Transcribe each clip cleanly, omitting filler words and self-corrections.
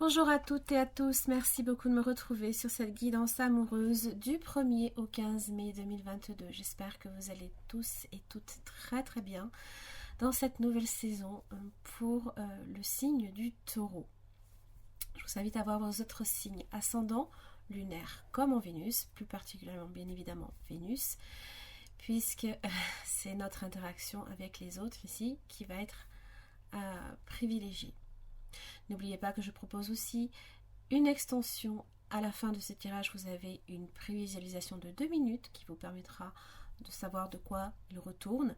Bonjour à toutes et à tous, merci beaucoup de me retrouver sur cette guidance amoureuse du 1er au 15 mai 2022. J'espère que vous allez tous et toutes très bien dans cette nouvelle saison pour le signe du Taureau. Je vous invite à voir vos autres signes ascendants, lunaires comme en Vénus, plus particulièrement bien évidemment Vénus, puisque c'est notre interaction avec les autres ici qui va être privilégiée. N'oubliez pas que je propose aussi une extension. À la fin de ce tirage, vous avez une prévisualisation de 2 minutes qui vous permettra de savoir de quoi il retourne.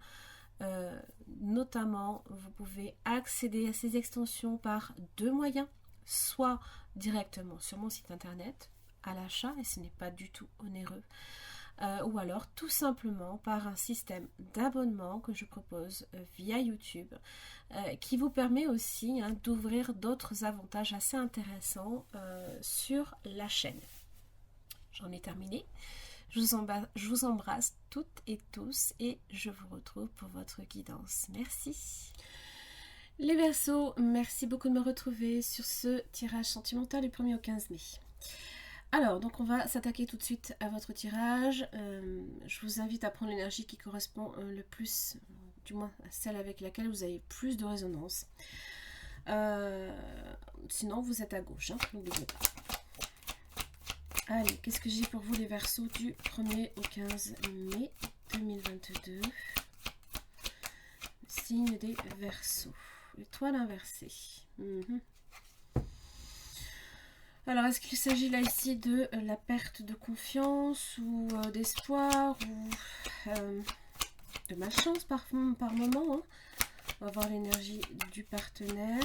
Notamment, vous pouvez accéder à ces extensions par 2 moyens, soit directement sur mon site internet à l'achat, et ce n'est pas du tout onéreux, ou alors tout simplement par un système d'abonnement que je propose via YouTube, qui vous permet aussi d'ouvrir d'autres avantages assez intéressants sur la chaîne. J'en ai terminé. Je vous embrasse toutes et tous et je vous retrouve pour votre guidance. Merci. Les Verseaux, merci beaucoup de me retrouver sur ce tirage sentimental du 1er au 15 mai. Alors, donc on va s'attaquer tout de suite à votre tirage. Je vous invite à prendre l'énergie qui correspond le plus, du moins à celle avec laquelle vous avez plus de résonance. Sinon, vous êtes à gauche, n'oubliez pas. Allez, qu'est-ce que j'ai pour vous les Verseaux du 1er au 15 mai 2022? Le signe des Verseaux. L'étoile inversée. Alors, est-ce qu'il s'agit là ici de la perte de confiance ou d'espoir ou de malchance par moment On va voir l'énergie du partenaire.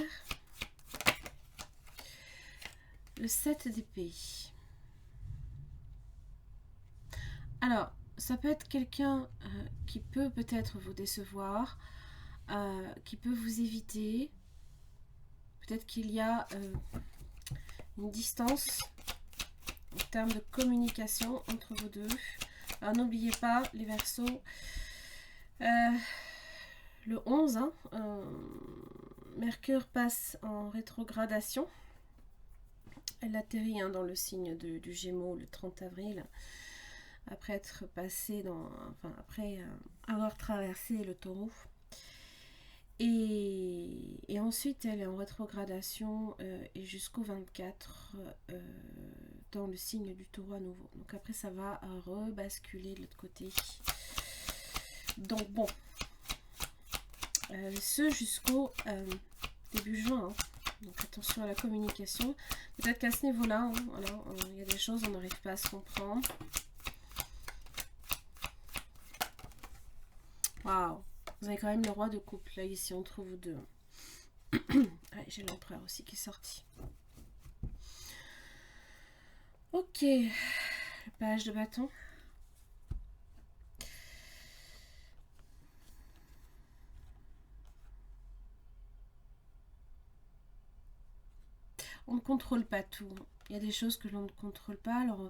Le 7 d'épée. Alors, ça peut être quelqu'un qui peut peut-être vous décevoir, qui peut vous éviter. Peut-être qu'il y a une distance en termes de communication entre vous deux. Alors n'oubliez pas les Verseaux, le 11, Mercure passe en rétrogradation. Elle atterrit dans le signe du Gémeaux le 30 avril, après être passée après avoir traversé le Taureau. Et ensuite, elle est en rétrogradation et jusqu'au 24 dans le signe du Taureau à nouveau. Donc après, ça va rebasculer de l'autre côté. Donc bon, ce jusqu'au début juin. Donc attention à la communication. Peut-être qu'à ce niveau-là, il y a des choses, on n'arrive pas à se comprendre. Waouh! Vous avez quand même le roi de coupe là ici entre vous deux. Allez, j'ai l'empereur aussi qui est sorti. Ok, le page de bâton. On ne contrôle pas tout. Il y a des choses que l'on ne contrôle pas. Alors,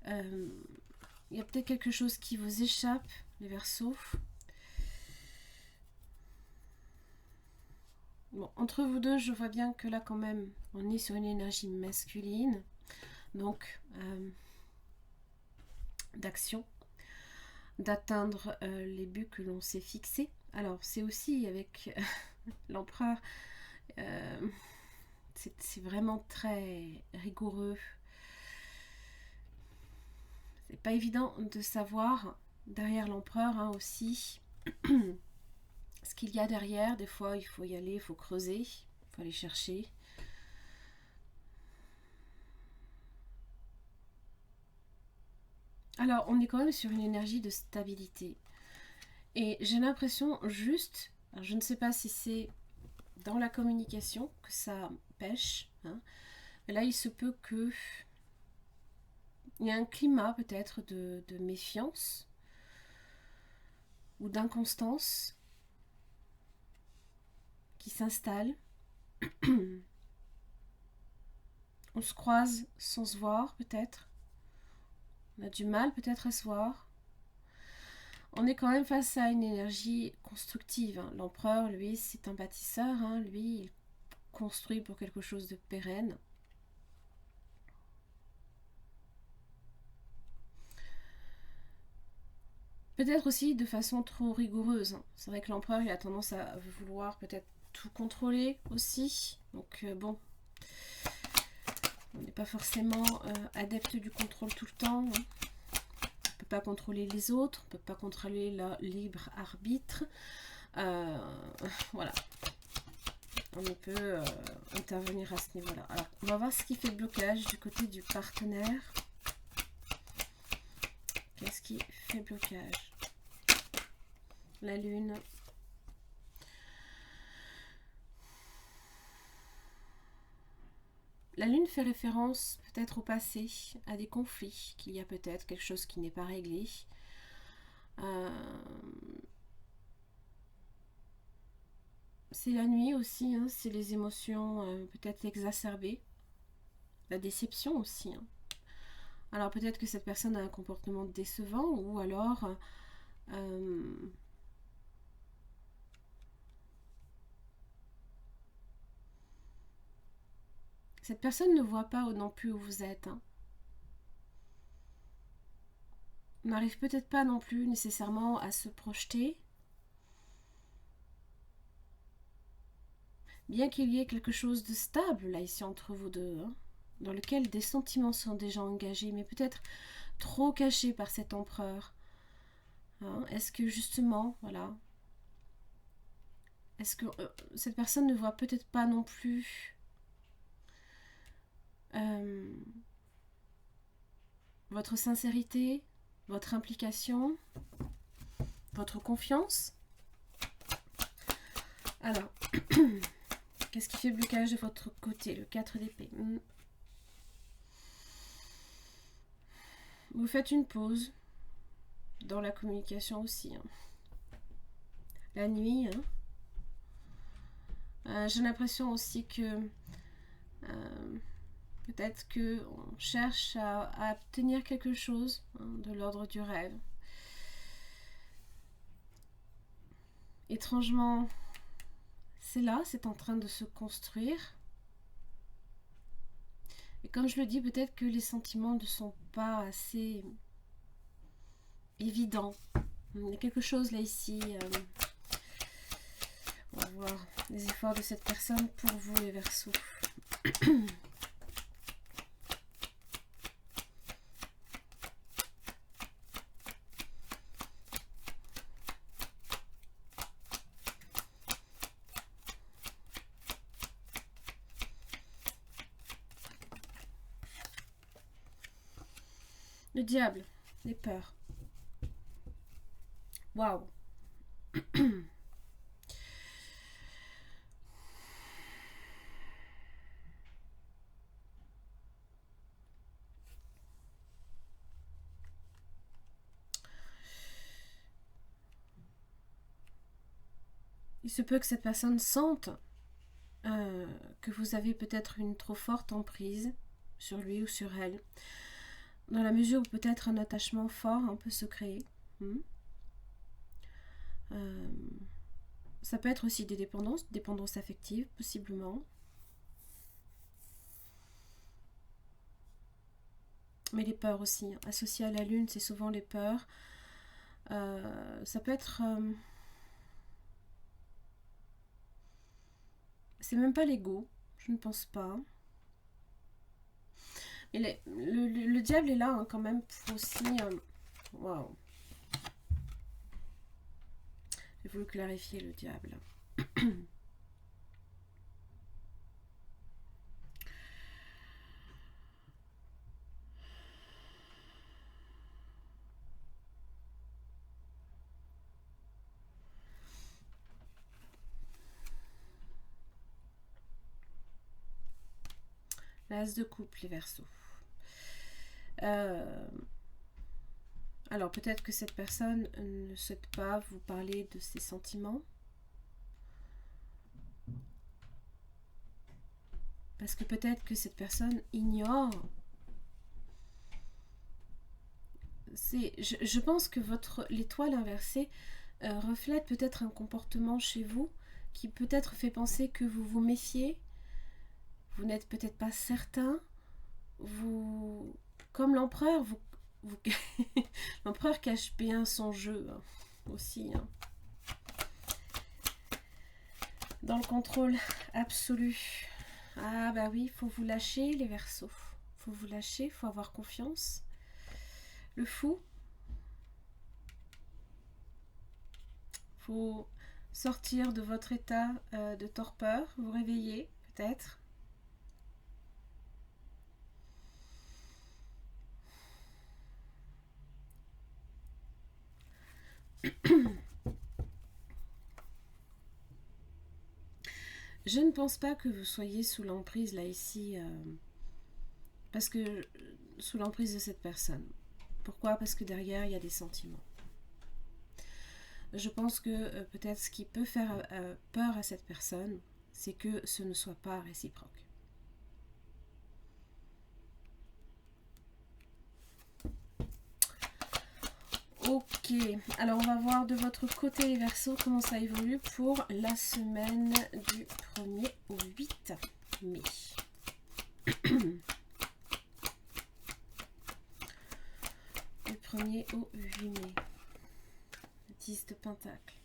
il y a peut-être quelque chose qui vous échappe, les Verseaux. Bon, entre vous deux, je vois bien que là, quand même, on est sur une énergie masculine. Donc, d'action, d'atteindre les buts que l'on s'est fixés. Alors, c'est aussi avec l'empereur, c'est vraiment très rigoureux. C'est pas évident de savoir, derrière l'empereur aussi, ce qu'il y a derrière. Des fois, il faut y aller, il faut creuser, il faut aller chercher. Alors, on est quand même sur une énergie de stabilité. Et j'ai l'impression juste, alors je ne sais pas si c'est dans la communication que ça pêche, mais là, il se peut que il y a un climat peut-être de méfiance ou d'inconstance qui s'installe. On se croise sans se voir peut-être. On a du mal peut-être à se voir. On est quand même face à une énergie constructive. L'empereur, lui, c'est un bâtisseur. Lui, il construit pour quelque chose de pérenne. peut-être aussi de façon trop rigoureuse. C'est vrai que l'empereur, il a tendance à vouloir peut-être tout contrôler aussi. Donc bon, on n'est pas forcément adepte du contrôle tout le temps. Hein. On ne peut pas contrôler les autres, on ne peut pas contrôler leur libre arbitre. Voilà. On ne peut intervenir à ce niveau-là. Alors, on va voir ce qui fait blocage du côté du partenaire. Qu'est-ce qui fait blocage? La lune. La lune fait référence peut-être au passé, à des conflits, qu'il y a peut-être quelque chose qui n'est pas réglé. C'est la nuit aussi, hein, c'est les émotions peut-être exacerbées. La déception aussi. Hein. Alors peut-être que cette personne a un comportement décevant ou alors... cette personne ne voit pas non plus où vous êtes. Hein. On n'arrive peut-être pas non plus nécessairement à se projeter. Bien qu'il y ait quelque chose de stable là ici entre vous deux, hein, dans lequel des sentiments sont déjà engagés, mais peut-être trop cachés par cet empereur. Hein, est-ce que justement, voilà, est-ce que cette personne ne voit peut-être pas non plus votre sincérité, votre implication, votre confiance? Alors, qu'est-ce qui fait blocage de votre côté? Le 4 d'épée. Vous faites une pause dans la communication aussi. Hein. La nuit. Hein. J'ai l'impression aussi que peut-être qu'on cherche à obtenir quelque chose de l'ordre du rêve. Étrangement, c'est là, c'est en train de se construire. Et comme je le dis, peut-être que les sentiments ne sont pas assez évidents. Il y a quelque chose là ici. On va voir les efforts de cette personne pour vous, les Verseaux. Le diable, les peurs. Waouh. Il se peut que cette personne sente que vous avez peut-être une trop forte emprise sur lui ou sur elle. Dans la mesure où peut-être un attachement fort peut se créer. Ça peut être aussi des dépendances affectives, possiblement. Mais les peurs aussi. Associées à la lune, c'est souvent les peurs. Ça peut être... c'est même pas l'ego, je ne pense pas. Mais le diable est là quand même pour aussi... Waouh. J'ai voulu clarifier le diable. L'as de coupe, les Verseaux. Alors peut-être que cette personne ne souhaite pas vous parler de ses sentiments. Parce que peut-être que cette personne ignore. Je pense que l'étoile inversée reflète peut-être un comportement chez vous qui peut-être fait penser que vous vous méfiez. Vous n'êtes peut-être pas certain. Vous, comme l'empereur, L'empereur cache bien son jeu hein, aussi. Hein. Dans le contrôle absolu. Ah bah oui, il faut vous lâcher les Verseaux. Il faut vous lâcher, il faut avoir confiance. Le fou. Il faut sortir de votre état de torpeur, vous réveiller peut-être. Je ne pense pas que vous soyez sous l'emprise là ici, parce que sous l'emprise de cette personne. Pourquoi? Parce que derrière il y a des sentiments. Je pense que peut-être ce qui peut faire peur à cette personne, c'est que ce ne soit pas réciproque. Ok, alors on va voir de votre côté les Verseaux comment ça évolue pour la semaine du 1er au 8 mai. Du 1er au 8 mai. 10 de Pentacle.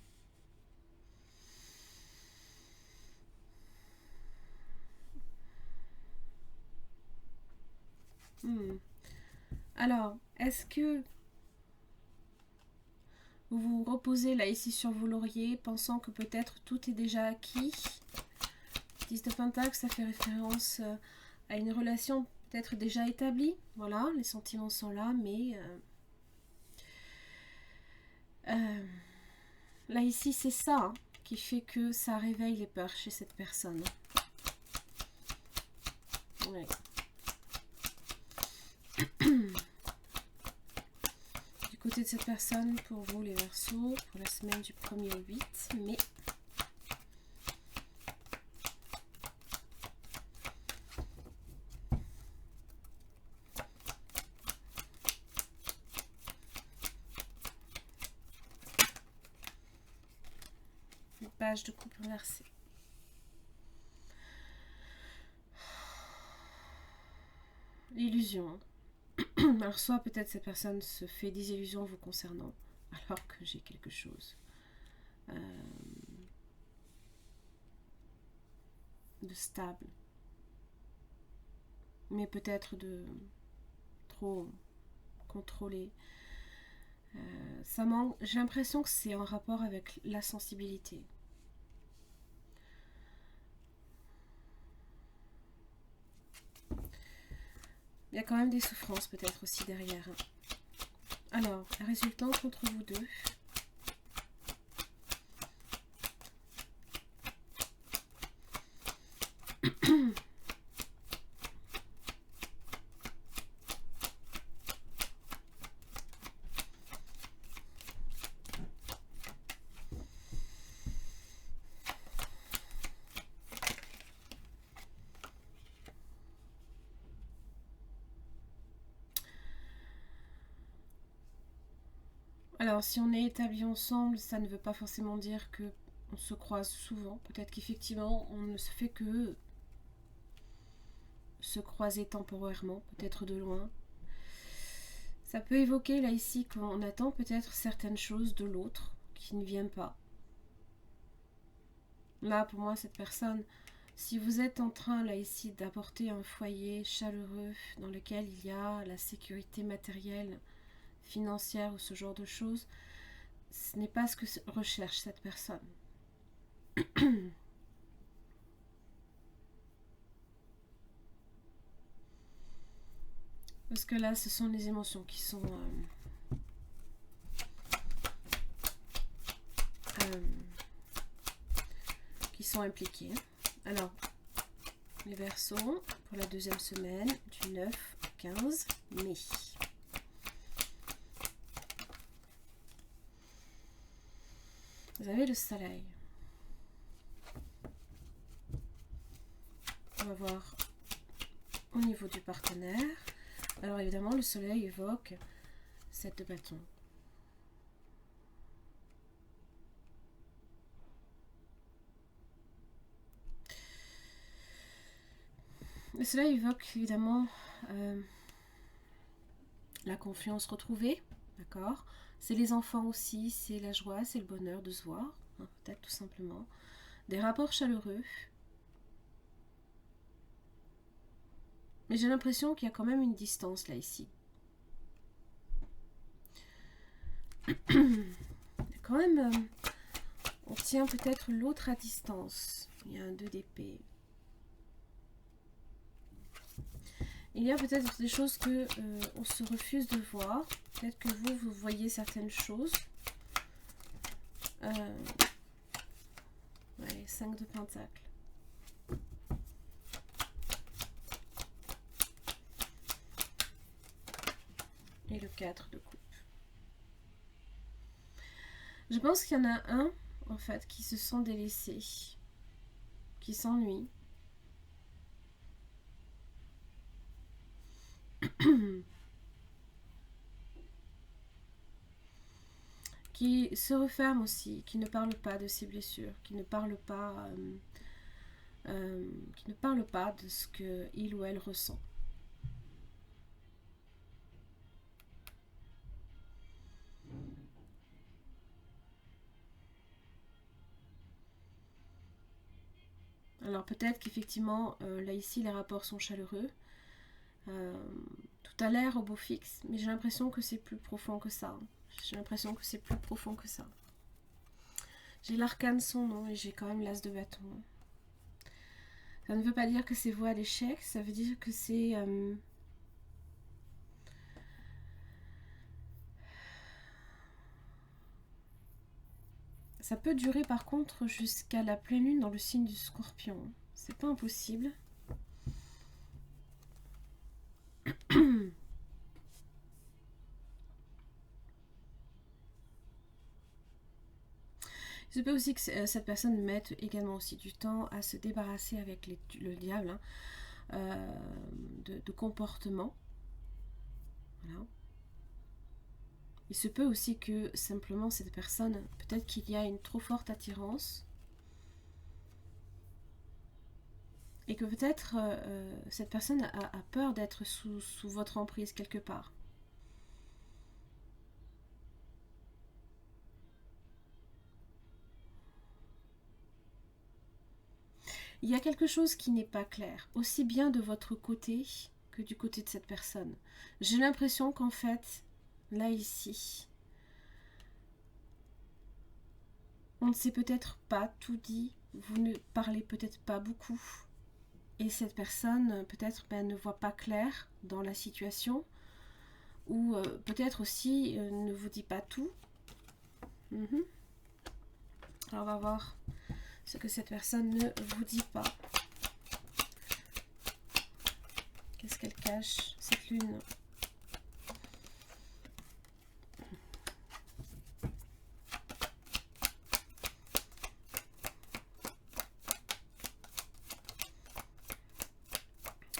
Alors, est-ce que vous vous reposez là ici sur vos lauriers, pensant que peut-être tout est déjà acquis? 10 de Pentacle, ça fait référence à une relation peut-être déjà établie. Voilà, les sentiments sont là, mais là ici, c'est ça hein, qui fait que ça réveille les peurs chez cette personne. Ouais. Du côté de cette personne, pour vous les Verseaux, pour la semaine du 1er au 8 mai. Une page de coupe inversée. L'illusion. Alors soit peut-être cette personne se fait des illusions vous concernant, alors que j'ai quelque chose de stable. Mais peut-être de trop contrôler. Ça manque. J'ai l'impression que c'est en rapport avec la sensibilité. Il y a quand même des souffrances peut-être aussi derrière. Alors, la résultante entre vous deux. Alors, si on est établi ensemble, ça ne veut pas forcément dire que on se croise souvent. Peut-être qu'effectivement, on ne se fait que se croiser temporairement, peut-être de loin. Ça peut évoquer là ici qu'on attend peut-être certaines choses de l'autre qui ne viennent pas. Là, pour moi, cette personne, si vous êtes en train là ici d'apporter un foyer chaleureux dans lequel il y a la sécurité matérielle, financière ou ce genre de choses, ce n'est pas ce que recherche cette personne. Parce que là, ce sont les émotions qui sont impliquées. Alors, les Verseaux pour la deuxième semaine du 9 au 15 mai. Vous avez le soleil. On va voir au niveau du partenaire. Alors évidemment, le soleil évoque 7 de bâton. Le soleil évoque évidemment la confiance retrouvée, d'accord? C'est les enfants aussi, c'est la joie, c'est le bonheur de se voir, hein, peut-être tout simplement. Des rapports chaleureux. Mais j'ai l'impression qu'il y a quand même une distance là, ici. Quand même, on tient peut-être l'autre à distance. Il y a un 2 d'épée. Il y a peut-être des choses que on se refuse de voir. Peut-être que vous voyez certaines choses. Ouais, 5 de pentacles. Et le 4 de coupe. Je pense qu'il y en a un, en fait, qui se sent délaissé, qui s'ennuie. Qui se referme aussi, qui ne parle pas de ses blessures, qui ne parle pas de ce que il ou elle ressent. Alors peut-être qu'effectivement, là ici, les rapports sont chaleureux. Tout a l'air au beau fixe, mais j'ai l'impression que c'est plus profond que ça. J'ai l'impression que c'est plus profond que ça. J'ai l'arcane son nom et j'ai quand même l'as de bâton. Ça ne veut pas dire que c'est voué à l'échec, ça veut dire que c'est... Ça peut durer par contre jusqu'à la pleine lune dans le signe du Scorpion. C'est pas impossible. Il se peut aussi que cette personne mette également aussi du temps à se débarrasser avec le diable de comportement. Voilà. Il se peut aussi que simplement cette personne, peut-être qu'il y a une trop forte attirance et que peut-être cette personne a peur d'être sous votre emprise quelque part. Il y a quelque chose qui n'est pas clair, aussi bien de votre côté que du côté de cette personne. J'ai l'impression qu'en fait, là ici, on ne s'est peut-être pas tout dit, vous ne parlez peut-être pas beaucoup, et cette personne peut-être ne voit pas clair dans la situation, ou peut-être aussi ne vous dit pas tout. Alors on va voir ce que cette personne ne vous dit pas. Qu'est-ce qu'elle cache, cette lune?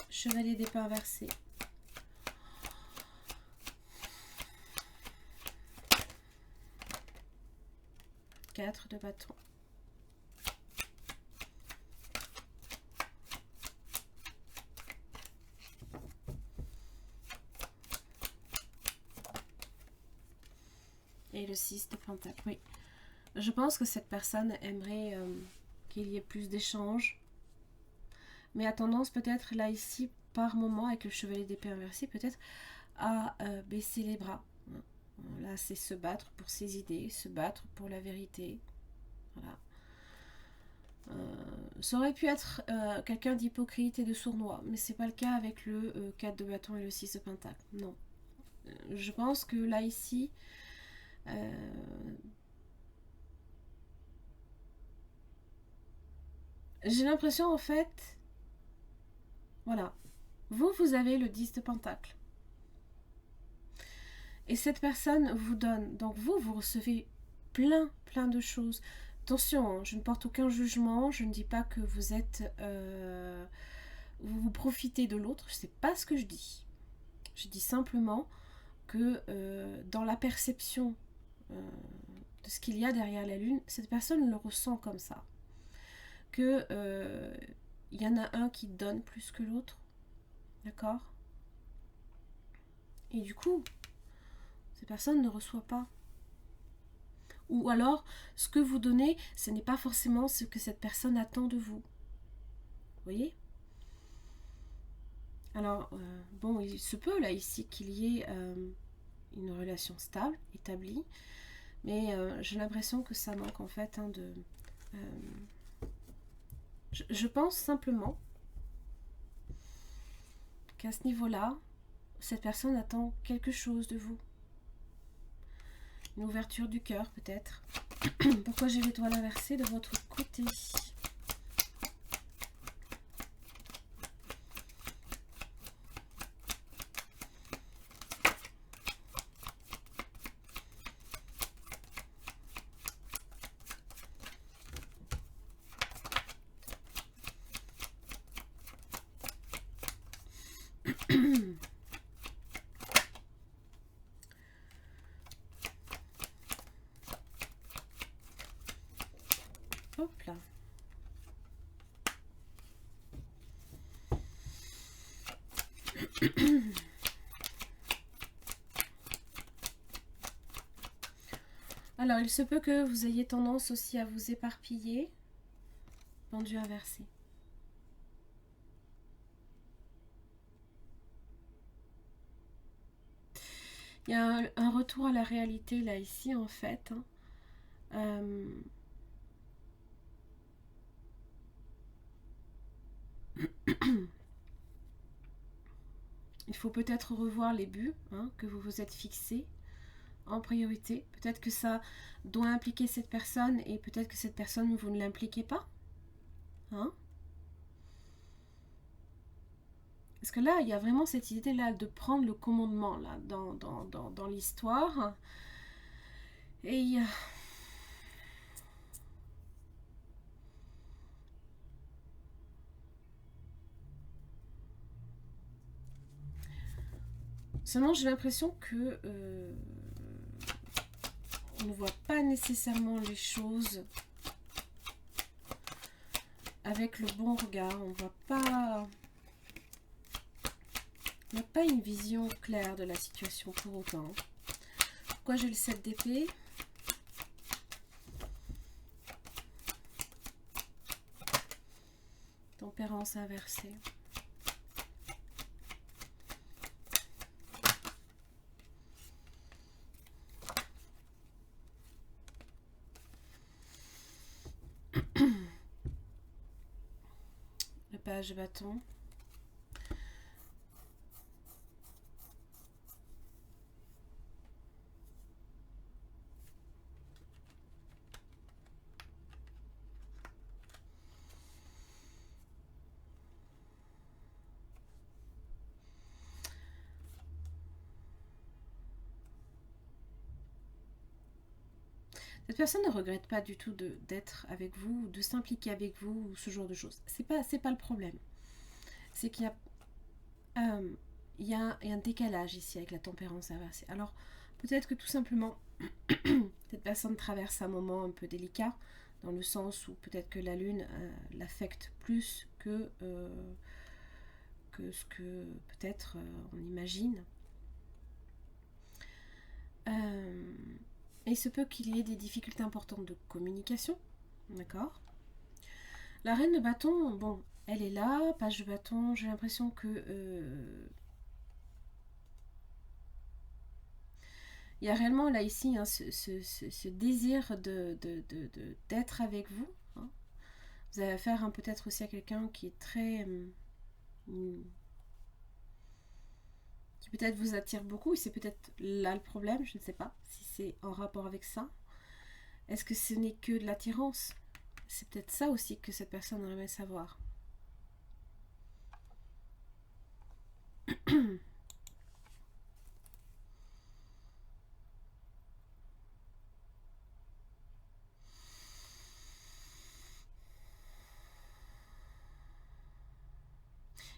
Chevalier d'épée inversé. Quatre de bâton. Et le 6 de pentacle, oui. Je pense que cette personne aimerait qu'il y ait plus d'échanges. Mais a tendance peut-être là ici, par moment, avec le chevalier d'épée inversé, peut-être à baisser les bras. Là, c'est se battre pour ses idées, se battre pour la vérité. Voilà. Ça aurait pu être quelqu'un d'hypocrite et de sournois, mais c'est pas le cas avec le 4 de bâton et le 6 de pentacle. Non. Je pense que là, ici, j'ai l'impression en fait, voilà, vous avez le 10 de pentacle. Et cette personne vous donne, donc vous recevez plein de choses. Attention, je ne porte aucun jugement, je ne dis pas que vous êtes... vous profitez de l'autre, c'est pas ce que je dis. Je dis simplement que dans la perception de ce qu'il y a derrière la lune, cette personne le ressent comme ça. Que y en a un qui donne plus que l'autre, d'accord? Et du coup, cette personne ne reçoit pas. Ou alors, ce que vous donnez, ce n'est pas forcément ce que cette personne attend de vous. Vous voyez? Alors, bon, il se peut là ici qu'il y ait une relation stable, établie, mais j'ai l'impression que ça manque en fait de... je pense simplement qu'à ce niveau-là, cette personne attend quelque chose de vous. Une ouverture du cœur peut-être. Pourquoi j'ai l'étoile inversée de votre côté? Hop là. Alors, il se peut que vous ayez tendance aussi à vous éparpiller. Pendu inversé. Il y a un retour à la réalité là, ici, en fait. Il faut peut-être revoir les buts que vous vous êtes fixés en priorité. Peut-être que ça doit impliquer cette personne et peut-être que cette personne, vous ne l'impliquez pas. Parce que là, il y a vraiment cette idée-là de prendre le commandement là, dans l'histoire. Et seulement, j'ai l'impression que on ne voit pas nécessairement les choses avec le bon regard. On voit pas... On n'a pas une vision claire de la situation pour autant. Pourquoi j'ai le 7 d'épée? Tempérance inversée. Le page de bâton. Cette personne ne regrette pas du tout d'être avec vous, de s'impliquer avec vous, ou ce genre de choses. C'est pas le problème. C'est qu'il y a un décalage ici avec la tempérance inversée. Alors, peut-être que tout simplement, cette personne traverse un moment un peu délicat, dans le sens où peut-être que la lune l'affecte plus que ce que peut-être on imagine. Il se peut qu'il y ait des difficultés importantes de communication, d'accord? La reine de bâton, bon, elle est là, page de bâton, j'ai l'impression que... il y a réellement là ici ce désir d'être avec vous. Vous avez affaire peut-être aussi à quelqu'un qui est très... qui peut-être vous attire beaucoup, et c'est peut-être là le problème, je ne sais pas si c'est en rapport avec ça. Est-ce que ce n'est que de l'attirance? C'est peut-être ça aussi que cette personne aimerait savoir.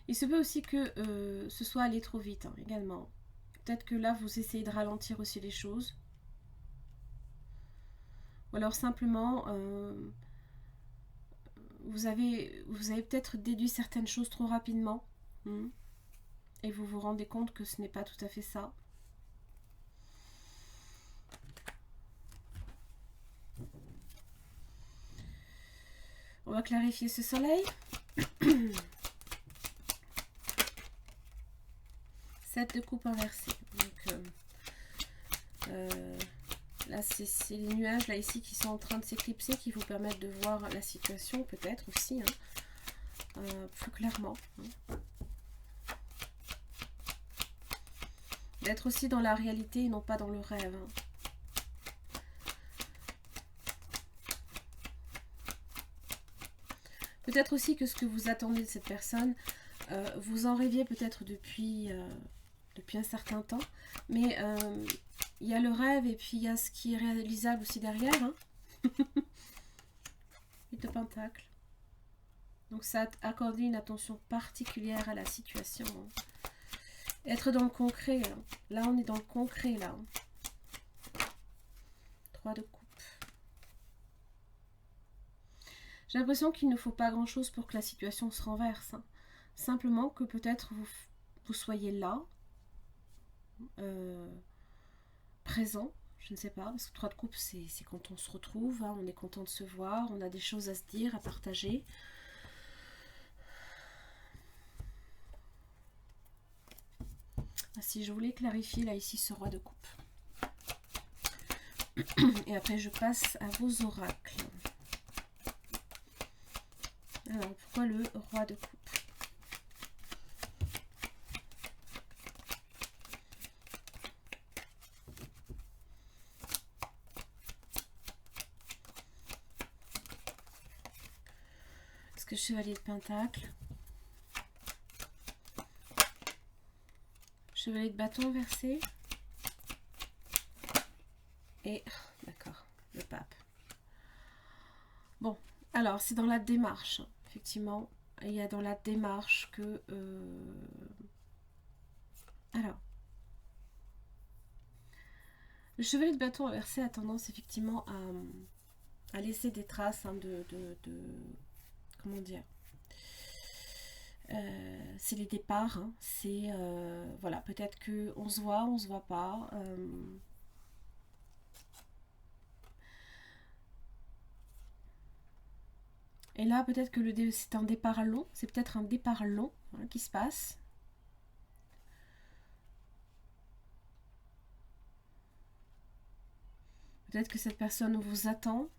Il se peut aussi que ce soit aller trop vite également. Peut-être que là, vous essayez de ralentir aussi les choses. Ou alors simplement, vous avez peut-être déduit certaines choses trop rapidement. et vous vous rendez compte que ce n'est pas tout à fait ça. On va clarifier ce soleil. 7 de coupe inversée. Donc, là, c'est les nuages là ici qui sont en train de s'éclipser qui vous permettent de voir la situation peut-être aussi plus clairement. D'être aussi dans la réalité et non pas dans le rêve. Peut-être aussi que ce que vous attendez de cette personne, vous en rêviez peut-être depuis un certain temps, mais il y a le rêve et puis il y a ce qui est réalisable aussi derrière. Hein. 8 de Pentacle. Donc ça a accordé une attention particulière à la situation. Hein. Être dans le concret. Hein. Là, on est dans le concret. Là. 3 de coupe. J'ai l'impression qu'il ne faut pas grand-chose pour que la situation se renverse. Hein. Simplement que peut-être vous soyez là, présent, je ne sais pas, parce que 3 de coupe, c'est quand on se retrouve, hein, on est content de se voir, on a des choses à se dire, à partager. Si je voulais clarifier là ici ce roi de coupe. Et après je passe à vos oracles. Alors pourquoi le roi de coupe? Est-ce que chevalier de pentacle? Chevalier de bâton inversé. Et, d'accord, le pape. Bon, alors c'est dans la démarche, effectivement. Il y a dans la démarche que... Alors, le chevalier de bâton inversé a tendance effectivement à laisser des traces hein, de... Comment dire? C'est les départs, hein. C'est voilà, peut-être que on se voit pas. Et là, peut-être que c'est un départ long, c'est peut-être un départ long hein, qui se passe. Peut-être que cette personne vous attend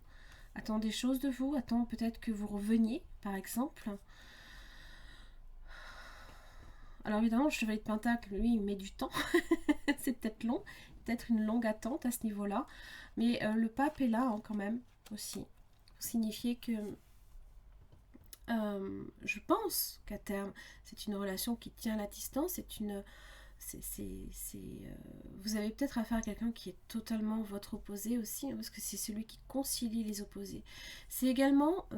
des choses de vous, attend peut-être que vous reveniez, par exemple. Alors évidemment, le chevalier de pentacle, lui, il met du temps. C'est peut-être long, peut-être une longue attente à ce niveau-là. Mais le pape est là hein, quand même aussi. Pour signifier que je pense qu'à terme, c'est une relation qui tient à la distance. Vous avez peut-être affaire à quelqu'un qui est totalement votre opposé aussi, hein, parce que c'est celui qui concilie les opposés. C'est également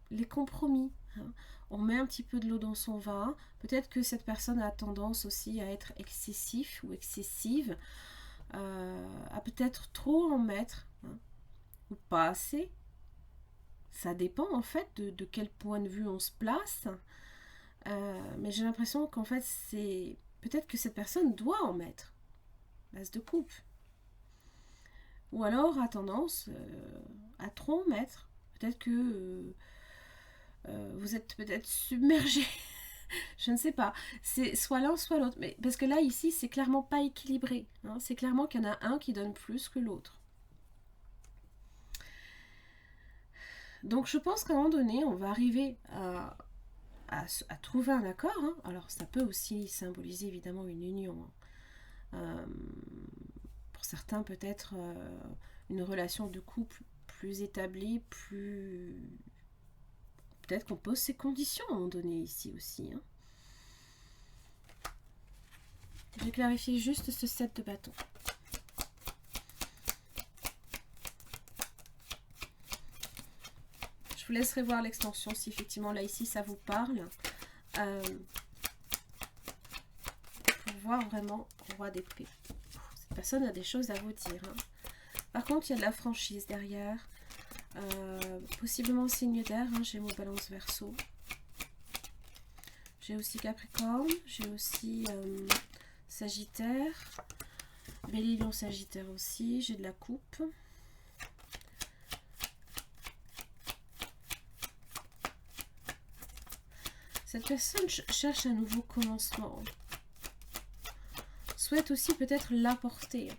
les compromis. Hein. On met un petit peu de l'eau dans son vin. Peut-être que cette personne a tendance aussi à être excessif ou excessive, à peut-être trop en mettre, hein, ou pas assez. Ça dépend en fait de quel point de vue on se place. Mais j'ai l'impression qu'en fait, c'est peut-être que cette personne doit en mettre. Base de coupe. Ou alors a tendance à trop en mettre. Peut-être que vous êtes peut-être submergé. Je ne sais pas. C'est soit l'un, soit l'autre. Mais parce que là, ici, c'est clairement pas équilibré. Hein. C'est clairement qu'il y en a un qui donne plus que l'autre. Donc je pense qu'à un moment donné, on va arriver à trouver un accord. Hein. Alors ça peut aussi symboliser évidemment une union. Hein. Pour certains peut-être une relation de couple plus établie, plus... Peut-être qu'on pose ces conditions à un moment donné ici aussi. Hein. Je vais clarifier juste ce 7 de bâton. Je vous laisserai voir l'extension si effectivement là ici ça vous parle. Pour voir vraiment roi d'épée. Cette personne a des choses à vous dire. Hein. Par contre il y a de la franchise derrière. Possiblement signe d'air. Hein, j'ai mon balance verso. J'ai aussi Capricorne, j'ai aussi Sagittaire, Bélier, Lion, Sagittaire aussi, j'ai de la Coupe. Cette personne cherche un nouveau commencement. Souhaite aussi peut-être l'apporter.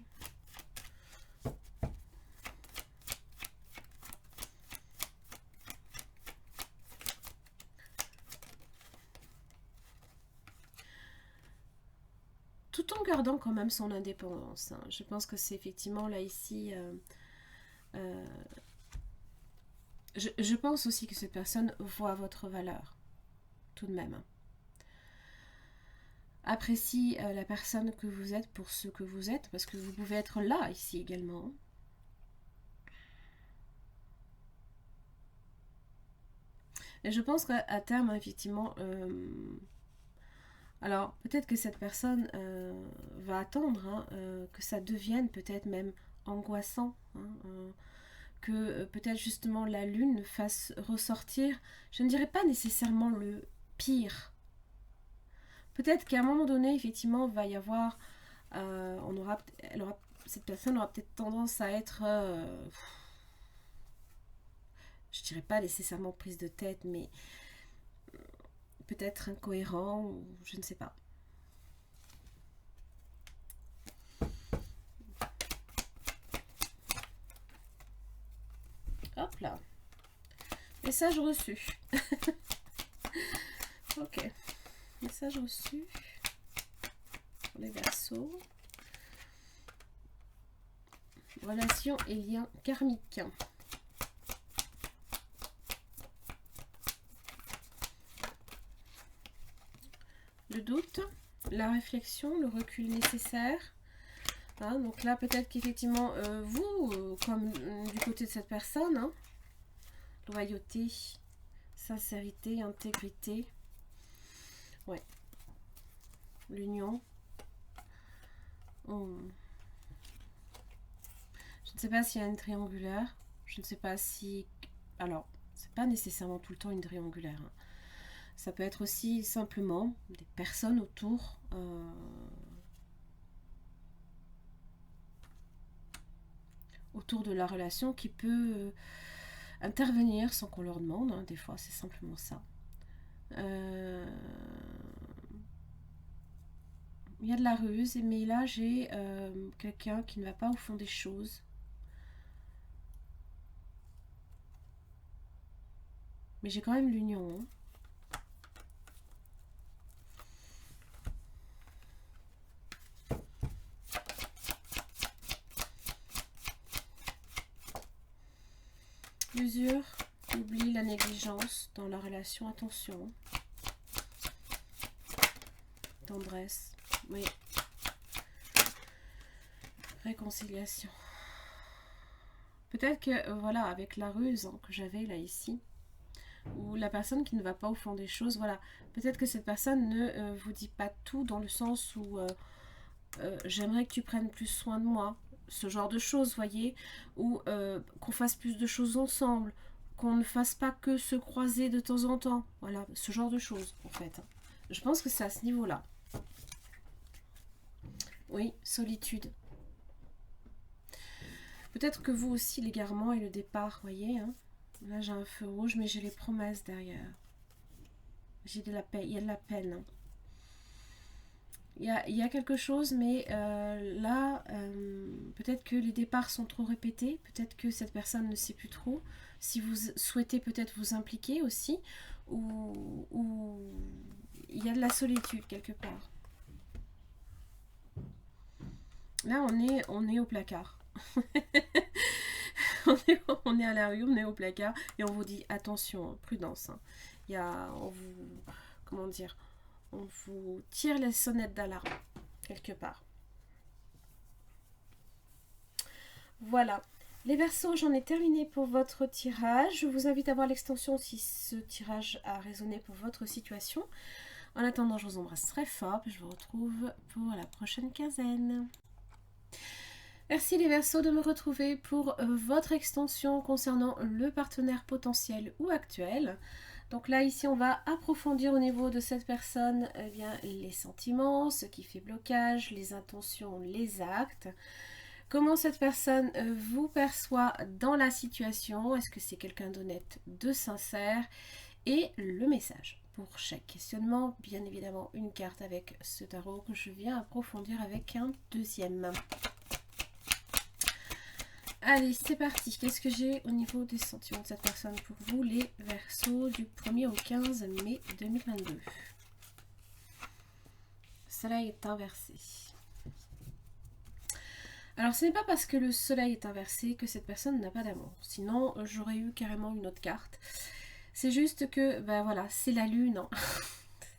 Tout en gardant quand même son indépendance. Hein. Je pense que c'est effectivement là ici... je pense aussi que cette personne voit votre valeur. Tout de même. Apprécie la personne que vous êtes pour ce que vous êtes, parce que vous pouvez être là ici également. Et je pense qu'à terme, effectivement, alors peut-être que cette personne va attendre hein, que ça devienne peut-être même angoissant, hein, que peut-être justement la lune fasse ressortir, je ne dirais pas nécessairement le pire. Peut-être qu'à un moment donné, effectivement, va y avoir, cette personne aura peut-être tendance à être, je dirais pas nécessairement prise de tête, mais peut-être incohérent, ou je ne sais pas. Hop là. Message reçu. Ok. Message reçu pour les Verseaux. Relations et liens karmiques. Le doute, la réflexion, le recul nécessaire. Hein, donc là, peut-être qu'effectivement, vous, comme du côté de cette personne, hein, loyauté, sincérité, intégrité. Ouais. L'union. Oh. Je ne sais pas s'il y a une triangulaire. Je ne sais pas si... Alors, c'est pas nécessairement tout le temps une triangulaire. Hein. Ça peut être aussi simplement des personnes autour de la relation qui peut intervenir sans qu'on leur demande. Hein. Des fois, c'est simplement ça. Il y a de la ruse, mais là, j'ai quelqu'un qui ne va pas au fond des choses. Mais j'ai quand même l'union. Hein. L'usure, oublie la négligence dans la relation, attention. Tendresse, oui. Réconciliation. Peut-être que, voilà, avec la ruse hein, que j'avais là ici, ou la personne qui ne va pas au fond des choses, voilà. Peut-être que cette personne ne vous dit pas tout dans le sens où j'aimerais que tu prennes plus soin de moi. Ce genre de choses, voyez, ou qu'on fasse plus de choses ensemble, qu'on ne fasse pas que se croiser de temps en temps, voilà, ce genre de choses, en fait. Je pense que c'est à ce niveau-là. Oui, solitude. Peut-être que vous aussi, l'égarement et le départ, voyez, hein. Là, j'ai un feu rouge, mais j'ai les promesses derrière. J'ai de la peine, il y a de la peine, hein. Il y a quelque chose, mais là, peut-être que les départs sont trop répétés, peut-être que cette personne ne sait plus trop. Si vous souhaitez peut-être vous impliquer aussi, ou il y a de la solitude quelque part. Là, on est au placard. on est à la rue, on est au placard, et on vous dit attention, prudence. Hein. On vous, comment dire, on vous tire les sonnettes d'alarme, quelque part. Voilà. Les Verseaux, j'en ai terminé pour votre tirage. Je vous invite à voir l'extension si ce tirage a résonné pour votre situation. En attendant, je vous embrasse très fort et je vous retrouve pour la prochaine quinzaine. Merci les Verseaux de me retrouver pour votre extension concernant le partenaire potentiel ou actuel. Donc là, ici, on va approfondir au niveau de cette personne eh bien, les sentiments, ce qui fait blocage, les intentions, les actes. Comment cette personne vous perçoit dans la situation? Est-ce que c'est quelqu'un d'honnête, de sincère? Et le message. Pour chaque questionnement, bien évidemment, une carte avec ce tarot que je viens approfondir avec un deuxième. Allez, c'est parti. Qu'est-ce que j'ai au niveau des sentiments de cette personne pour vous, les Verseaux, du 1er au 15 mai 2022? Le soleil est inversé. Alors, ce n'est pas parce que le soleil est inversé que cette personne n'a pas d'amour. Sinon, j'aurais eu carrément une autre carte. C'est juste que, ben voilà, c'est la lune. Hein.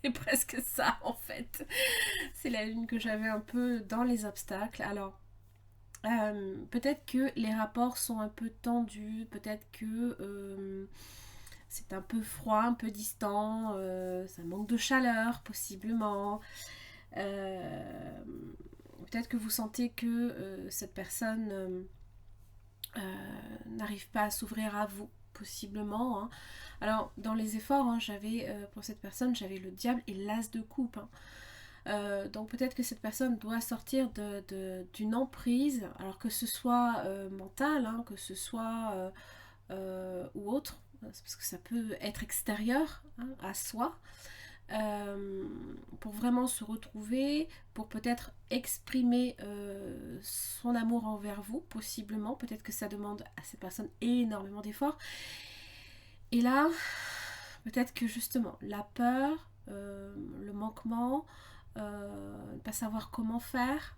C'est presque ça, en fait. C'est la lune que j'avais un peu dans les obstacles. Alors, peut-être que les rapports sont un peu tendus. Peut-être que c'est un peu froid, un peu distant. Ça manque de chaleur, possiblement. Peut-être que vous sentez que cette personne n'arrive pas à s'ouvrir à vous, possiblement. Hein. Alors, dans les efforts, hein, j'avais pour cette personne, j'avais le diable et l'as de coupe. Hein. Donc peut-être que cette personne doit sortir d'une emprise, alors que ce soit mental, hein, que ce soit ou autre, parce que ça peut être extérieur hein, à soi. Pour vraiment se retrouver, pour peut-être exprimer son amour envers vous, possiblement. Peut-être que ça demande à cette personne énormément d'efforts. Et là, peut-être que justement, la peur, le manquement, ne pas savoir comment faire,